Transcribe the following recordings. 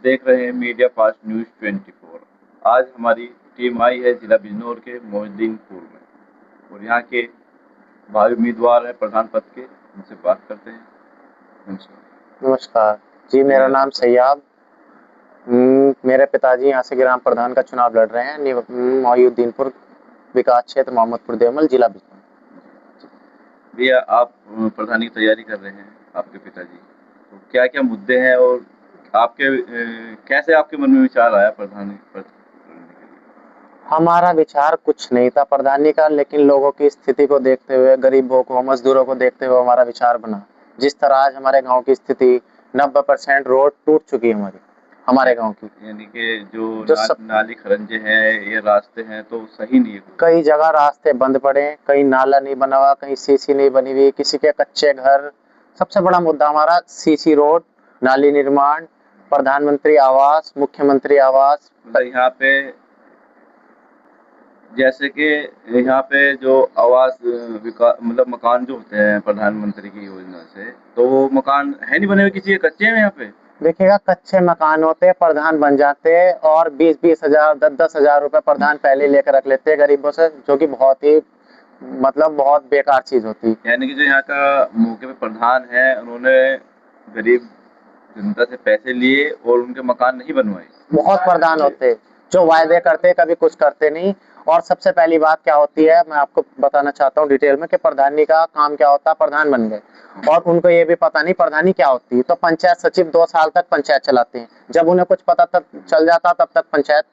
देख रहे हैं मीडिया फास्ट न्यूज़ 24। आज हमारी टीम आई है जिला बिजनौर के मोहिउद्दीनपुर में और यहाँ के भावी उम्मीदवार हैं प्रधान पद के, उनसे बात करते हैं। नमस्कार जी, मेरा नाम सैयाब। मेरे पिताजी यहाँ से ग्राम प्रधान का चुनाव लड़ रहे हैं मोहिउद्दीनपुर विकास क्षेत्र मोहम्मदपुर देवल जिला बिजनौर। भैया, आप प्रधानी की तैयारी कर रहे हैं, आपके पिताजी, तो क्या क्या मुद्दे हैं और आपके कैसे आपके मन में विचार आया प्रधानी पद करने के लिए? हमारा विचार कुछ नहीं था प्रधानी का, लेकिन लोगों की स्थिति को देखते हुए, गरीबों को, मजदूरों को देखते हुए हमारा विचार बना। जिस तरह आज हमारे गांव की स्थिति 90% रोड टूट चुकी है हमारे गांव की, यानी कि जो नाली खरंजे हैं, ये रास्ते हैं तो सही नहीं है। कई जगह रास्ते बंद पड़े, कहीं नाला नहीं बना हुआ, कहीं सीसी नहीं बनी हुई, किसी के कच्चे घर। सबसे बड़ा मुद्दा हमारा सीसी रोड, नाली निर्माण, प्रधानमंत्री आवास, मुख्यमंत्री आवास। यहाँ पे जैसे कि यहाँ पे जो आवास मतलब मकान जो होते हैं प्रधानमंत्री की योजना से, तो वो मकान है नहीं बने हुए, किसी के कच्चे हैं यहाँ पे। देखिएगा, कच्चे मकान होते, प्रधान बन जाते और 20-20 हजार 10-10 हजार रुपए प्रधान पहले लेकर रख लेते हैं गरीबों से, जो कि बहुत ही बहुत बेकार चीज होती है। यानी कि जो यहाँ का मौके पे प्रधान है, उन्होंने गरीब जनता से पैसे लिए और उनके मकान नहीं बनवाए। बहुत प्रधान होते जो वायदे करते कभी कुछ करते नहीं। और सबसे पहली बात क्या होती है, मैं आपको बताना चाहता हूँ डिटेल में कि प्रधानी का काम क्या होता है। प्रधान बन गए और उनको ये भी पता नहीं प्रधानी क्या होती है, तो पंचायत सचिव 2 साल तक पंचायत चलाते हैं। जब उन्हें कुछ पता तक चल जाता तब तक पंचायत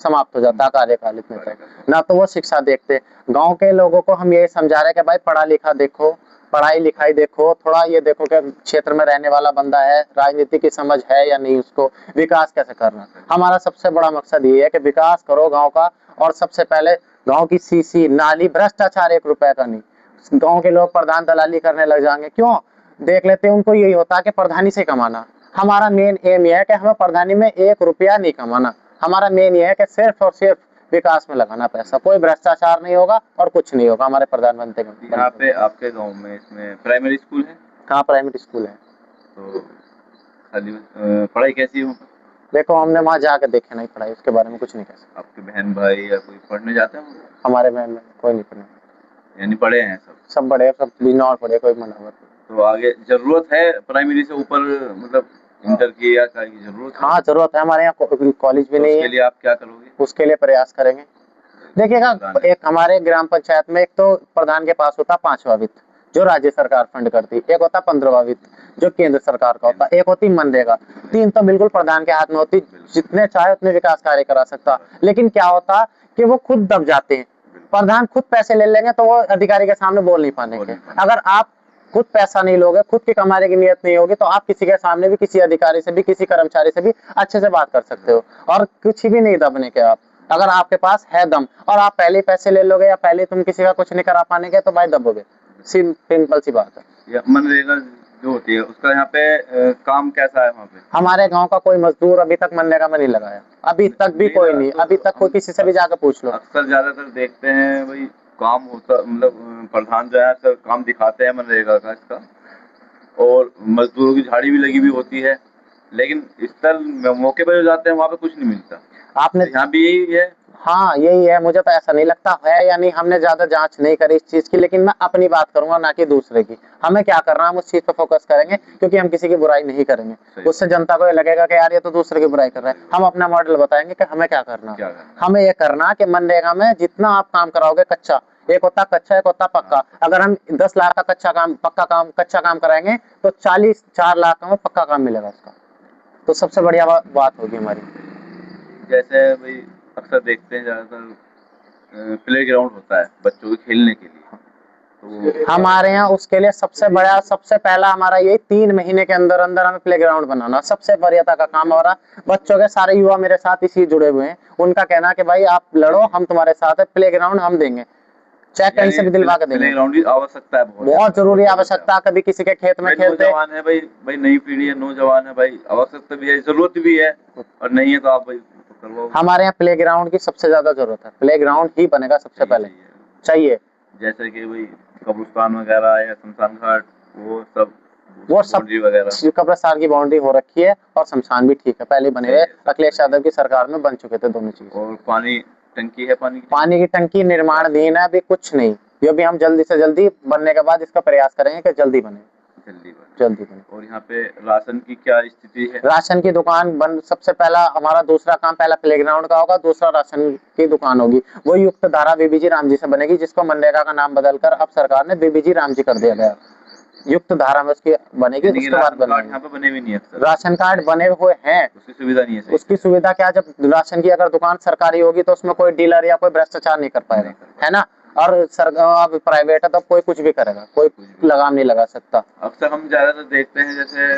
समाप्त हो जाता कार्यकाल इतने तक। ना तो वो शिक्षा देखते। गाँव के लोगों को हम ये समझा रहे हैं कि भाई पढ़ा लिखा देखो, पढ़ाई लिखाई देखो, थोड़ा ये देखो कि क्षेत्र में रहने वाला बंदा है, राजनीति की समझ है या नहीं, उसको विकास कैसे करना। हमारा सबसे बड़ा मकसद ये है कि विकास करो गांव का, और सबसे पहले गांव की सीसी नाली, भ्रष्टाचार 1 रुपए का नहीं। गांव के लोग प्रधान दलाली करने लग जाएंगे, क्यों देख लेते हैं, उनको यही होता है कि प्रधानी से कमाना। हमारा मेन एम यह है कि हमें प्रधानी में 1 रुपया नहीं कमाना। हमारा मेन ये है कि सिर्फ और सिर्फ विकास में लगाना पैसा, कोई भ्रष्टाचार नहीं होगा और कुछ नहीं होगा हमारे प्रधानमंत्री। यहाँ पे आपके गांव में इसमें प्राइमरी स्कूल है? हाँ, प्राइमरी स्कूल है। तो खाली पढ़ाई कैसी हो? देखो, हमने वहाँ जाके देखे नहीं पढ़ाई, उसके बारे में कुछ नहीं कह सकते। आपके बहन भाई या कोई पढ़ने जाते हैं? हमारे बहन कोई नहीं पढ़ने, यानी बड़े हैं सब बड़े, सब बिजनौर पढ़े, कोई मना हुआ। तो आगे जरूरत है प्राइमरी से ऊपर, मतलब इंटर की या क्या की जरूरत? हाँ, जरूरत है। हमारे यहाँ कॉलेज भी नहीं है। उसके लिए आप क्या करोगे? उसके लिए प्रयास करेंगे। देखिएगा, एक हमारे ग्राम पंचायत में एक तो प्रधान के पास होता 5वां वित्त, जो राज्य सरकार फंड करती, एक होता 15वां वित्त, जो केंद्र सरकार का होता, एक होती मनरेगा। 3 तो बिल्कुल प्रधान के हाथ में होती, जितने चाहे उतने विकास कार्य करा सकता। लेकिन क्या होता कि वो खुद दब जाते हैं। प्रधान खुद पैसे ले लेंगे तो वो अधिकारी के सामने बोल नहीं पाएंगे। अगर आप खुद पैसा नहीं लोगे, खुद की कमाने की नियत नहीं होगी, तो आप किसी के सामने भी, किसी अधिकारी से भी, किसी कर्मचारी से भी अच्छे से बात कर सकते हो, और कुछ भी नहीं दबने के आप। अगर आपके पास है दम और आप पहले पैसे ले लोगे या पहले तुम किसी का कुछ नहीं करा पाने के, तो भाई दबोगे। सिंपल सी बात है। मनरेगा जो होती है उसका यहाँ पे काम कैसा है? वहाँ पे हमारे गांव का कोई मजदूर अभी तक मनरेगा में नहीं लगाया, अभी तक भी कोई नहीं। अभी तक कोई किसी से भी जाकर पूछ लो। अक्सर ज्यादातर देखते हैं भाई काम होता, मतलब प्रधान जो है सर काम दिखाते हैं मनरेगा का इसका, और मजदूरों की झाड़ी भी लगी हुई होती है, लेकिन स्थल मौके पर जो जाते हैं वहाँ पे कुछ नहीं मिलता। आपने यहाँ भी यही है? हाँ, यही है। मुझे तो ऐसा नहीं लगता है या नहीं, हमने ज्यादा जांच नहीं करी इस चीज की, लेकिन मैं अपनी बात करूंगा, ना कि दूसरे की। हमें क्या करना है, हम उस चीज पर फोकस करेंगे, क्योंकि हम किसी की बुराई नहीं करेंगे। उससे जनता को ये लगेगा कि यार ये तो दूसरे की बुराई कर रहा है। हम अपना मॉडल बताएंगे कि हमें क्या करना है। हमें ये करना कि मनरेगा में जितना आप काम कराओगे कच्चा, एक होता कच्चा, एक होता पक्का। अगर हम 10 लाख का कच्चा काम कराएंगे तो 4 लाख का पक्का काम मिलेगा उसका। तो सबसे बढ़िया बात होगी हमारी। जैसे भाई अक्सर देखते हैं ज्यादातर प्ले ग्राउंड होता है बच्चों के खेलने के लिए, तो हमारे यहाँ उसके लिए सबसे पहला हमारा यही 3 महीने के अंदर अंदर हमें प्ले ग्राउंड बनाना सबसे वरीयता का काम हो रहा। बच्चों के सारे युवा मेरे साथ इसी जुड़े हुए हैं। उनका कहना है कि भाई आप लड़ो, हम तुम्हारे साथ है, प्ले ग्राउंड हम देंगे, चाहे कहीं से भी दिलवा के देंगे। प्ले ग्राउंड की आवश्यकता है, बहुत जरूरी आवश्यकता। कभी किसी के खेत में खेलते नौजवान है भाई नई पीढ़ी है, नौजवान है भाई, आवश्यकता भी है, जरूरत भी है, और नहीं है तो आप भाई करवाओ। हमारे यहाँ प्ले ग्राउंड की सबसे ज्यादा जरूरत है। प्ले ग्राउंड ही बनेगा सबसे पहले, चाहिए। जैसे कि भाई कब्रिस्तान वगैरह या शमशान घाट, वो सब वो सब बाउंड्री वगैरह। कब्रिस्तान की बाउंड्री हो रखी है और शमशान भी ठीक है, पहले बने हुए अखिलेश यादव की सरकार में बन चुके थे दोनों चीज। और पानी टंकी है, पानी की? पानी की टंकी निर्माणाधीन है, अभी कुछ नहीं, ये भी हम जल्दी से जल्दी बनने के बाद इसका प्रयास करेंगे कि जल्दी बने। जल्दी बने। और यहाँ पे राशन की क्या स्थिति है? राशन की दुकान बन, सबसे पहला हमारा दूसरा काम, पहला प्लेग्राउंड का होगा, दूसरा राशन की दुकान होगी। वो युक्त धारा बीबीजी राम जी से बनेगी, जिसको मनरेगा का नाम बदलकर अब सरकार ने बीबीजी राम जी कर दिया गया। युक्त धारा में उसकी बनेगी, उसके बाद बनेगी। यहाँ पे बने भी नहीं है? राशन कार्ड बने हुए हैं, उसकी सुविधा नहीं है? उसकी सुविधा क्या, जब राशन की अगर दुकान सरकारी होगी तो उसमें कोई डीलर या कोई भ्रष्टाचार नहीं कर पाएगा, है ना। और अब प्राइवेट है तो कोई कुछ भी करेगा, कोई लगाम नहीं लगा सकता। अक्सर हम ज्यादातर देखते हैं, जैसे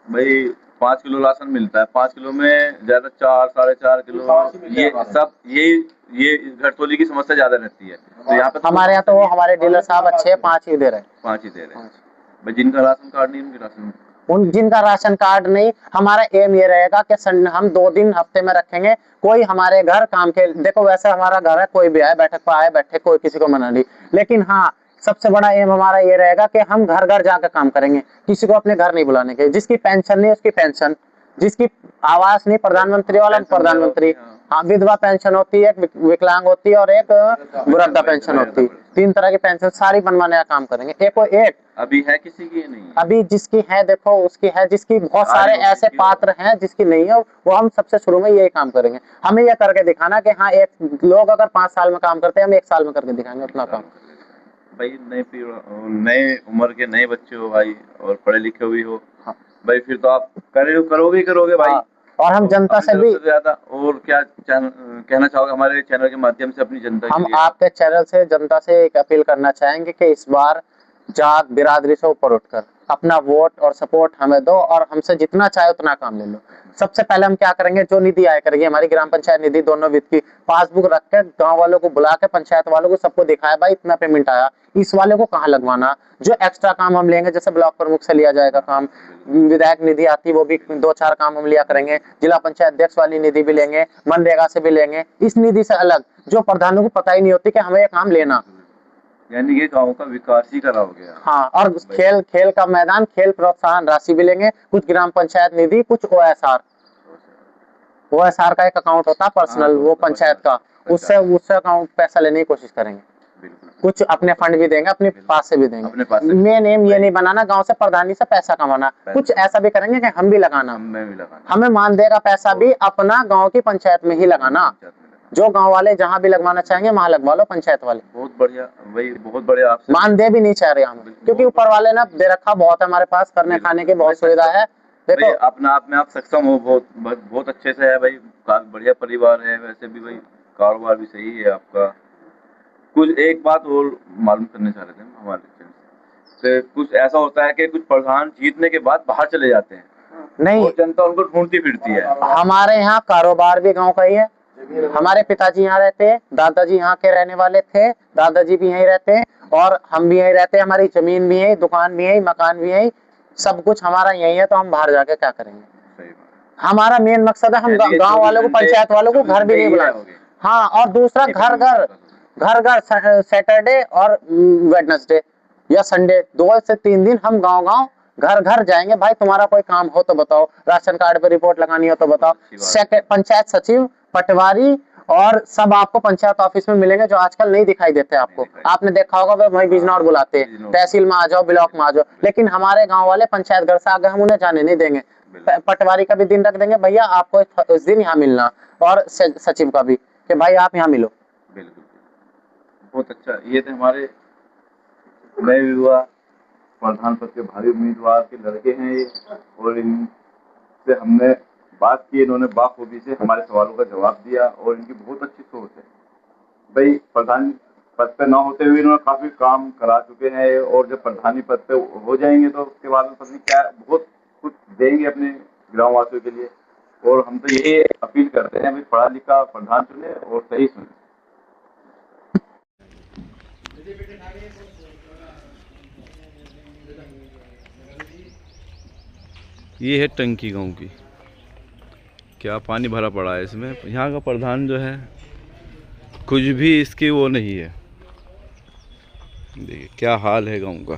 भाई 5 किलो राशन मिलता है, 5 किलो में ज्यादा 4, 4.5 किलो, ये सब ये घटतोली की समस्या ज्यादा रहती है। तो यहाँ पे हमारे यहाँ तो वो हमारे डीलर साहब अच्छे 5 ही दे रहे हैं। 5 ही दे रहे हैं भाई। जिनका राशन कार्ड नहीं, उनके राशन, उन जिनका राशन कार्ड नहीं, हमारा एम ये रहेगा कि हम 2 दिन हफ्ते में रखेंगे, कोई हमारे घर काम के, देखो वैसे हमारा घर है, कोई भी आए बैठक पर आए बैठे, कोई किसी को मना नहीं, लेकिन हाँ सबसे बड़ा एम हमारा ये रहेगा कि हम घर घर जाकर काम करेंगे, किसी को अपने घर नहीं बुलाने के। जिसकी पेंशन नहीं उसकी पेंशन, जिसकी आवास नहीं प्रधानमंत्री वाला प्रधानमंत्री, हाँ विधवा पेंशन होती है, एक विकलांग होती है और एक वृद्धा पेंशन होती है, 3 तरह की पेंशन सारी बनवाने का काम करेंगे। एक अभी है किसी की नहीं है? अभी जिसकी है देखो उसकी है, जिसकी बहुत सारे ऐसे पात्र हैं जिसकी नहीं है, वो हम सबसे शुरू में यही काम करेंगे। हमें यह करके दिखाना कि हाँ एक लोग अगर 5 साल में काम करते हैं, हम 1 साल में करके दिखाएंगे उतना काम। भाई नए उम्र के नए बच्चे हो भाई, और पढ़े लिखे भी हो, हाँ भाई, फिर तो आप करोगे भाई। हाँ, और हम जनता से भी ज्यादा और क्या कहना चाहोगे हमारे चैनल के माध्यम से अपनी जनता हम आपके चैनल से जनता से एक अपील करना चाहेंगे कि इस बार जात बिरादरी से ऊपर उठकर अपना वोट और सपोर्ट हमें दो, और हमसे जितना चाहे उतना काम ले लो। सबसे पहले हम क्या करेंगे, जो निधि आया करेगी हमारी ग्राम पंचायत निधि, दोनों वित्त की पासबुक रख के गाँव वालों को बुला के, पंचायत वालों को सबको दिखाया भाई इतना पेमेंट आया, इस वाले को कहाँ लगवाना। जो एक्स्ट्रा काम हम लेंगे, जैसे ब्लॉक प्रमुख से लिया जाएगा काम, विधायक निधि आती वो भी 2-4 काम हम लिया करेंगे, जिला पंचायत अध्यक्ष वाली निधि भी लेंगे, मनरेगा से भी लेंगे। इस निधि से अलग जो प्रधानों को पता ही नहीं होती कि हमें ये काम लेना, यानी कि गांव का विकास ही कराओगे। हाँ, और खेल का मैदान, खेल प्रोत्साहन राशि भी लेंगे, कुछ ग्राम पंचायत निधि, कुछ OSR का एक अकाउंट होता है पर्सनल, वो पंचायत का, उससे अकाउंट पैसा लेने की कोशिश करेंगे। कुछ अपने फंड भी देंगे, अपने पास से भी देंगे। मेन एम ये नहीं बनाना गांव से प्रधानी से पैसा कमाना, कुछ ऐसा भी करेंगे कि हम भी लगाना, हमें मान देगा पैसा भी अपना गांव की पंचायत में ही लगाना। जो गांव वाले जहाँ भी लगवाना चाहेंगे वहाँ लगवा लो, पंचायत वाले। बहुत बढ़िया भाई, बहुत बढ़िया। आपसे मानदेय भी नहीं चाह रहे हम, क्योंकि ऊपर वाले ना दे रखा बहुत है हमारे पास, करने खाने की बहुत सुविधा है। देखो अपना आप में आप सक्षम हो, बहुत अच्छे से है भाई, बढ़िया परिवार है। वैसे भी भाई कारोबार भी सही है आपका। कुछ एक बात और मालूम करने चाह रहे थे हमारे से, कुछ ऐसा होता है कि कुछ प्रधान जीतने के बाद बाहर चले जाते हैं, नहीं और जनता उनको ढूंढती फिरती है। हमारे यहाँ कारोबार भी गाँव का ही है, हमारे पिताजी यहाँ रहते हैं, दादाजी यहाँ के रहने वाले थे, दादाजी भी यहीं रहते हैं, और हम भी यहीं रहते हैं, हमारी जमीन भी है, दुकान भी है, मकान भी है, सब कुछ हमारा यही है। तो हम बाहर जाके क्या करेंगे? हमारा मेन मकसद है हम गांव वालों को, पंचायत वालों को घर भी नहीं बुलाएंगे। हाँ, और दूसरा घर घर सैटरडे और वेडनेसडे या संडे 2 से 3 दिन हम गांव घर घर जाएंगे। भाई तुम्हारा कोई काम हो तो बताओ, राशन कार्ड पे रिपोर्ट लगानी हो तो बताओ। पंचायत सचिव, पटवारी और सब आपको पंचायत ऑफिस में मिलेंगे, जो आजकल नहीं दिखाई देते आपको। आपने देखा होगा वही बिजनौर बुलाते हैं, तहसील में आ जाओ, ब्लॉक में आ जाओ, लेकिन हमारे गांव वाले पंचायत घर से आगे हम उन्हें जाने नहीं देंगे। पटवारी का भी दिन रख देंगे, भैया आपको इस दिन यहाँ मिलना, और सचिव का भी कि भाई आप यहाँ मिलो। बिल्कुल, बहुत अच्छा। ये थे हमारे नए युवा प्रधान पद के भारी उम्मीदवार के लड़के हैं ये, और इनसे हमने बात की, इन्होंने बाखूबी से हमारे सवालों का जवाब दिया, और इनकी बहुत अच्छी सोच है भाई। प्रधान पद पे ना होते हुए इन्होंने काफी काम करा चुके हैं, और जब प्रधानी पद पे हो जाएंगे तो उसके बाद में पता नहीं क्या बहुत कुछ देंगे अपने ग्राम वासियों के लिए। और हम तो यही अपील करते हैं भाई, पढ़ा लिखा प्रधान चुने और सही सुने। ये है टंकी गांव की, क्या पानी भरा पड़ा है इसमें। यहाँ का प्रधान जो है कुछ भी इसकी वो नहीं है। देखिए क्या हाल है गांव का।